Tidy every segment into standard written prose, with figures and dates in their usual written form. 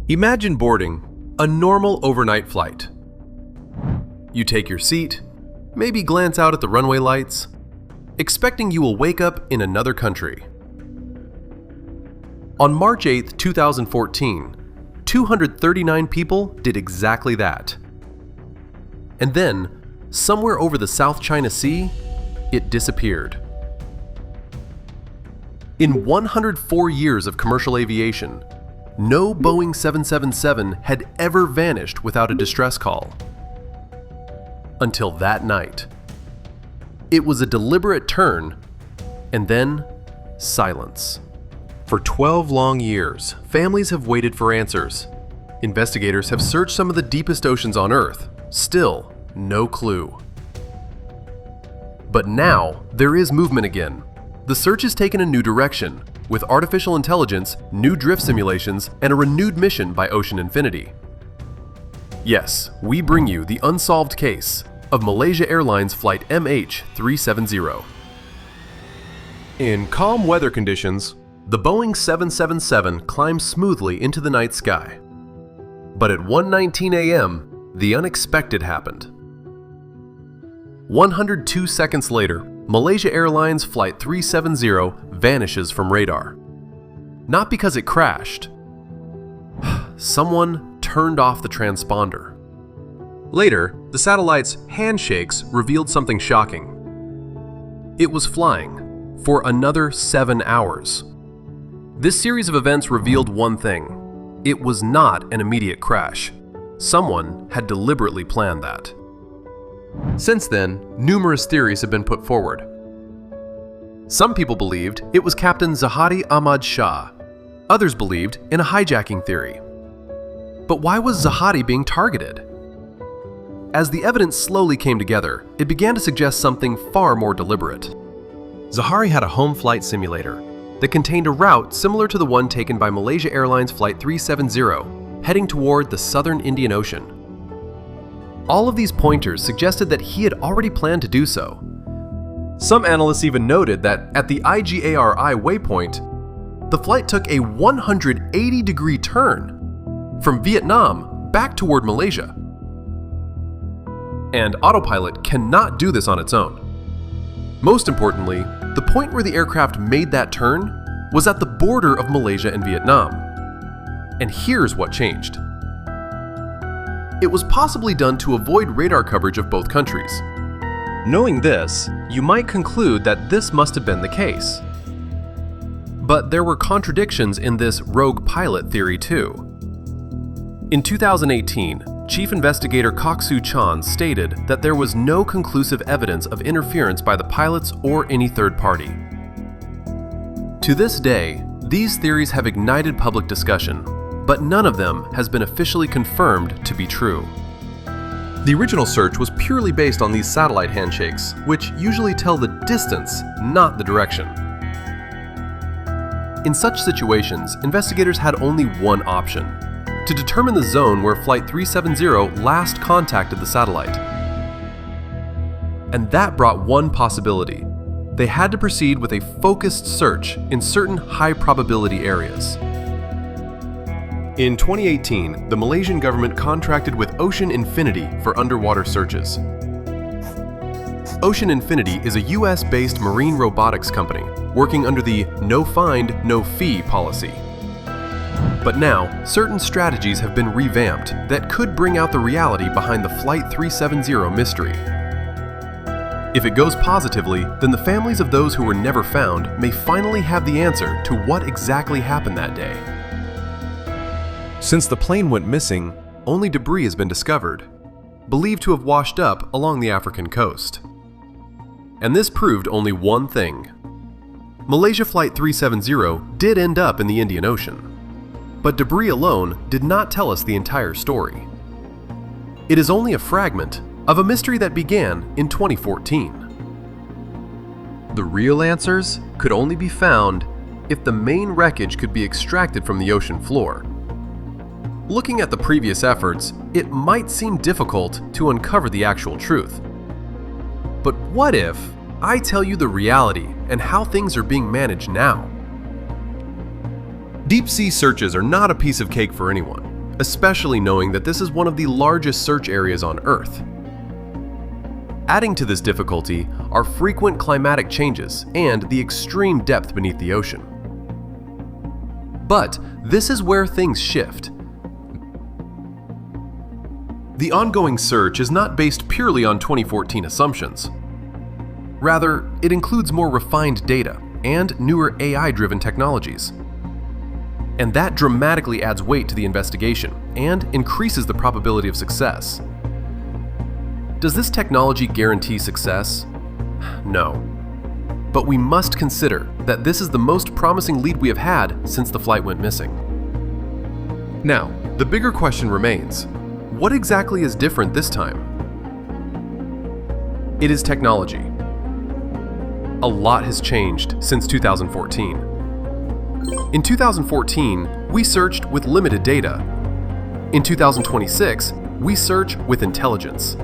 Imagine boarding a normal overnight flight. You take your seat, maybe glance out at the runway lights, expecting you will wake up in another country. On March 8, 2014, 239 people did exactly that. And then, somewhere over the South China Sea, it disappeared. In 104 years of commercial aviation, no Boeing 777 had ever vanished without a distress call. Until that night. It was a deliberate turn, and then silence. For 12 long years, families have waited for answers. Investigators have searched some of the deepest oceans on Earth. Still, no clue. But now, there is movement again. The search has taken a new direction, with artificial intelligence, new drift simulations, and a renewed mission by Ocean Infinity. Yes, we bring you the unsolved case of Malaysia Airlines Flight MH370. In calm weather conditions, the Boeing 777 climbs smoothly into the night sky. But at 1:19 a.m., the unexpected happened. 102 seconds later, Malaysia Airlines Flight 370 vanishes from radar. Not because it crashed. Someone turned off the transponder. Later, the satellite's handshakes revealed something shocking. It was flying for another 7 hours. This series of events revealed one thing. It was not an immediate crash. Someone had deliberately planned that. Since then, numerous theories have been put forward. Some people believed it was Captain Zahari Ahmad Shah. Others believed in a hijacking theory. But why was Zahari being targeted? As the evidence slowly came together, it began to suggest something far more deliberate. Zahari had a home flight simulator that contained a route similar to the one taken by Malaysia Airlines Flight 370, heading toward the southern Indian Ocean. All of these pointers suggested that he had already planned to do so. Some analysts even noted that at the IGARI waypoint, the flight took a 180-degree turn from Vietnam back toward Malaysia. And autopilot cannot do this on its own. Most importantly, the point where the aircraft made that turn was at the border of Malaysia and Vietnam. And here's what changed. It was possibly done to avoid radar coverage of both countries. Knowing this, you might conclude that this must have been the case. But there were contradictions in this rogue pilot theory too. In 2018, Chief Investigator Kok-Soo Chan stated that there was no conclusive evidence of interference by the pilots or any third party. To this day, these theories have ignited public discussion, but none of them has been officially confirmed to be true. The original search was purely based on these satellite handshakes, which usually tell the distance, not the direction. In such situations, investigators had only one option: to determine the zone where Flight 370 last contacted the satellite. And that brought one possibility. They had to proceed with a focused search in certain high-probability areas. In 2018, the Malaysian government contracted with Ocean Infinity for underwater searches. Ocean Infinity is a US-based marine robotics company working under the no find, no fee policy. But now, certain strategies have been revamped that could bring out the reality behind the Flight 370 mystery. If it goes positively, then the families of those who were never found may finally have the answer to what exactly happened that day. Since the plane went missing, only debris has been discovered, believed to have washed up along the African coast. And this proved only one thing. Malaysia Flight 370 did end up in the Indian Ocean, but debris alone did not tell us the entire story. It is only a fragment of a mystery that began in 2014. The real answers could only be found if the main wreckage could be extracted from the ocean floor. Looking at the previous efforts, it might seem difficult to uncover the actual truth. But what if I tell you the reality and how things are being managed now? Deep sea searches are not a piece of cake for anyone. especially knowing that this is one of the largest search areas on Earth. Adding to this difficulty are frequent climatic changes and the extreme depth beneath the ocean. But this is where things shift. The ongoing search is not based purely on 2014 assumptions. Rather, it includes more refined data and newer AI-driven technologies. And that dramatically adds weight to the investigation and increases the probability of success. Does this technology guarantee success? No. But we must consider that this is the most promising lead we have had since the flight went missing. Now, the bigger question remains: what exactly is different this time? It is technology. A lot has changed since 2014. In 2014, we searched with limited data. In 2026, we search with intelligence.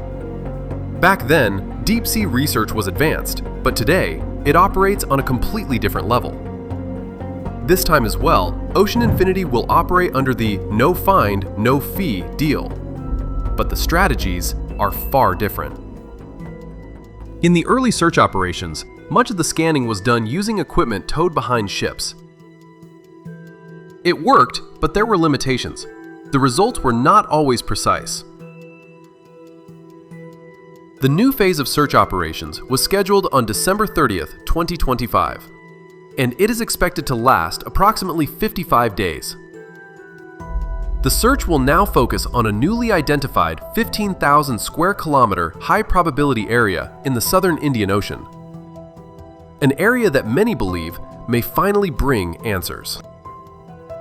Back then, deep-sea research was advanced, but today, it operates on a completely different level. This time as well, Ocean Infinity will operate under the no find, no fee deal. But the strategies are far different. In the early search operations, much of the scanning was done using equipment towed behind ships. It worked, but there were limitations. The results were not always precise. The new phase of search operations was scheduled on December 30th, 2025, and it is expected to last approximately 55 days. The search will now focus on a newly identified 15,000 square kilometer high probability area in the southern Indian Ocean, an area that many believe may finally bring answers.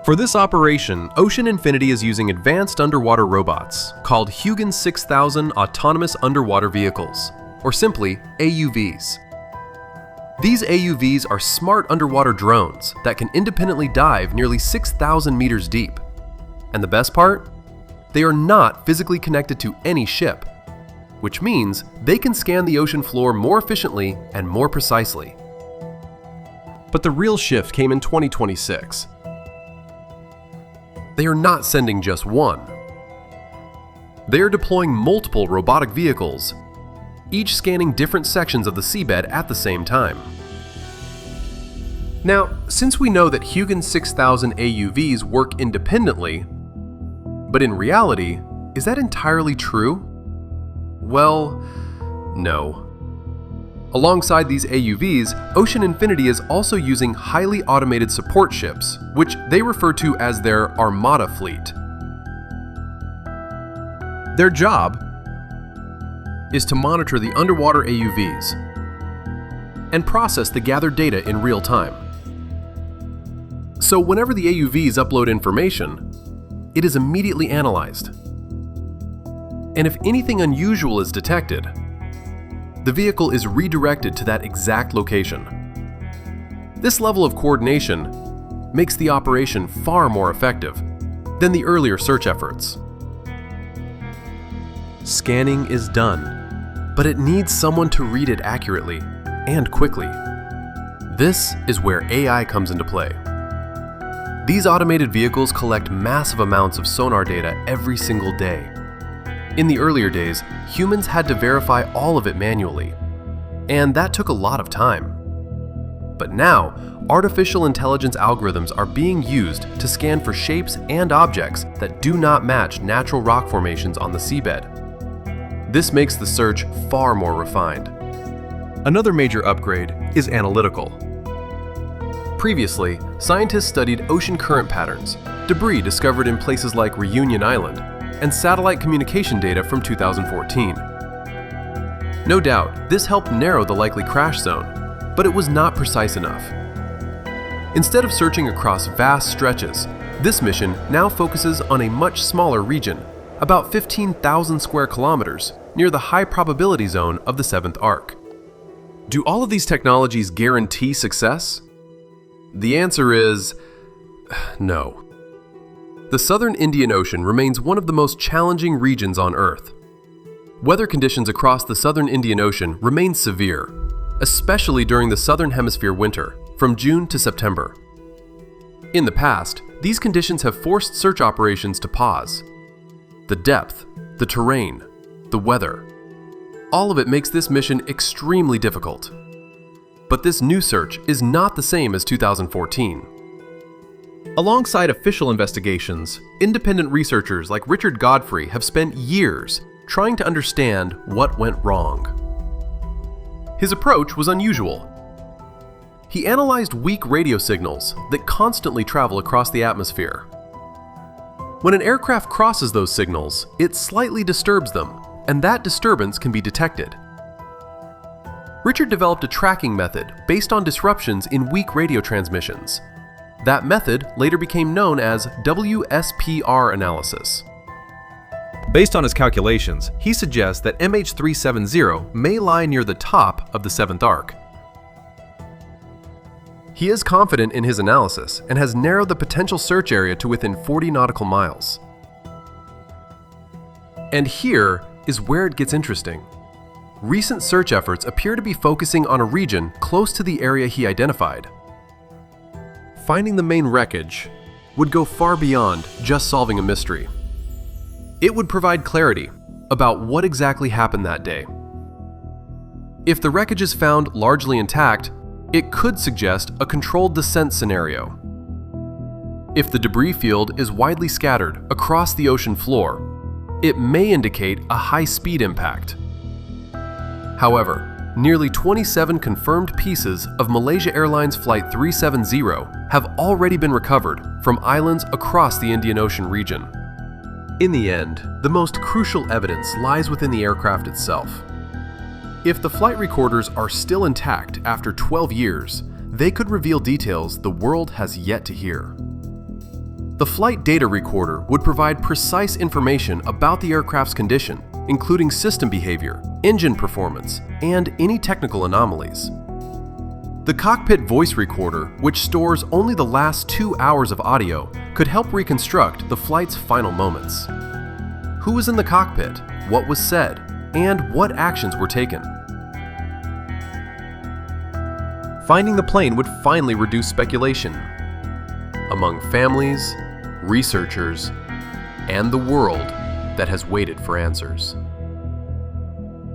For this operation, Ocean Infinity is using advanced underwater robots called Huygens 6000 Autonomous Underwater Vehicles, or simply AUVs. These AUVs are smart underwater drones that can independently dive nearly 6,000 meters deep. And the best part? They are not physically connected to any ship, which means they can scan the ocean floor more efficiently and more precisely. But the real shift came in 2026. They are not sending just one. They are deploying multiple robotic vehicles, each scanning different sections of the seabed at the same time. Now, since we know that Huygens 6000 AUVs work independently, but in reality, is that entirely true? Well, no. Alongside these AUVs, Ocean Infinity is also using highly automated support ships, which they refer to as their Armada fleet. Their job is to monitor the underwater AUVs and process the gathered data in real time. So whenever the AUVs upload information, it is immediately analyzed. And if anything unusual is detected, the vehicle is redirected to that exact location. This level of coordination makes the operation far more effective than the earlier search efforts. Scanning is done, but it needs someone to read it accurately and quickly. This is where AI comes into play. These automated vehicles collect massive amounts of sonar data every single day. In the earlier days, humans had to verify all of it manually, and that took a lot of time. But now, artificial intelligence algorithms are being used to scan for shapes and objects that do not match natural rock formations on the seabed. This makes the search far more refined. Another major upgrade is analytical. Previously, scientists studied ocean current patterns, debris discovered in places like Reunion Island, and satellite communication data from 2014. No doubt, this helped narrow the likely crash zone, but it was not precise enough. Instead of searching across vast stretches, this mission now focuses on a much smaller region, about 15,000 square kilometers, near the high probability zone of the 7th arc. Do all of these technologies guarantee success? The answer is no. The southern Indian Ocean remains one of the most challenging regions on Earth. Weather conditions across the southern Indian Ocean remain severe, especially during the southern hemisphere winter, from June to September. In the past, These conditions have forced search operations to pause. The depth, the terrain, the weather, all of it makes this mission extremely difficult. But this new search is not the same as 2014. Alongside official investigations, independent researchers like Richard Godfrey have spent years trying to understand what went wrong. His approach was unusual. He analyzed weak radio signals that constantly travel across the atmosphere. When an aircraft crosses those signals, it slightly disturbs them, and that disturbance can be detected. Richard developed a tracking method based on disruptions in weak radio transmissions. That method later became known as WSPR analysis. Based on his calculations, he suggests that MH370 may lie near the top of the 7th arc. He is confident in his analysis and has narrowed the potential search area to within 40 nautical miles. And here is where it gets interesting. Recent search efforts appear to be focusing on a region close to the area he identified. Finding the main wreckage would go far beyond just solving a mystery. It would provide clarity about what exactly happened that day. If the wreckage is found largely intact, it could suggest a controlled descent scenario. If the debris field is widely scattered across the ocean floor, it may indicate a high-speed impact. However, nearly 27 confirmed pieces of Malaysia Airlines Flight 370 have already been recovered from islands across the Indian Ocean region. In the end, the most crucial evidence lies within the aircraft itself. If the flight recorders are still intact after 12 years, they could reveal details the world has yet to hear. The flight data recorder would provide precise information about the aircraft's condition, including system behavior, engine performance, and any technical anomalies. The cockpit voice recorder, which stores only the last 2 hours of audio, could help reconstruct the flight's final moments. Who was in the cockpit, what was said, and what actions were taken? Finding the plane would finally reduce speculation among families, researchers, and the world that has waited for answers.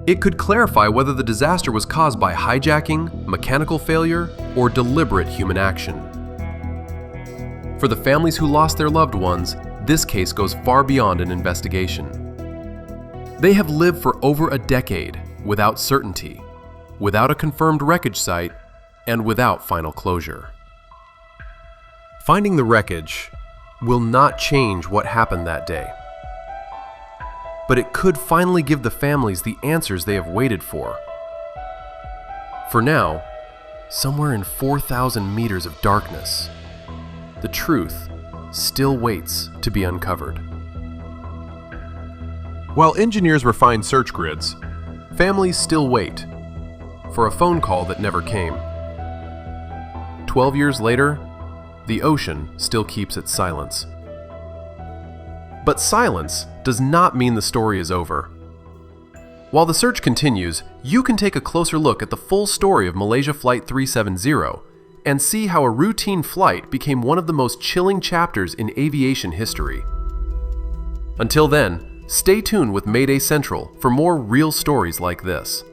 It could clarify whether the disaster was caused by hijacking, mechanical failure, or deliberate human action. For the families who lost their loved ones, this case goes far beyond an investigation. They have lived for over a decade without certainty, without a confirmed wreckage site, and without final closure. Finding the wreckage will not change what happened that day, but it could finally give the families the answers they have waited for. For now, somewhere in 4,000 meters of darkness, the truth still waits to be uncovered. While engineers refine search grids, families still wait for a phone call that never came. 12 years later, the ocean still keeps its silence. But silence does not mean the story is over. While the search continues, you can take a closer look at the full story of Malaysia Flight 370 and see how a routine flight became one of the most chilling chapters in aviation history. Until then, stay tuned with Mayday Central for more real stories like this.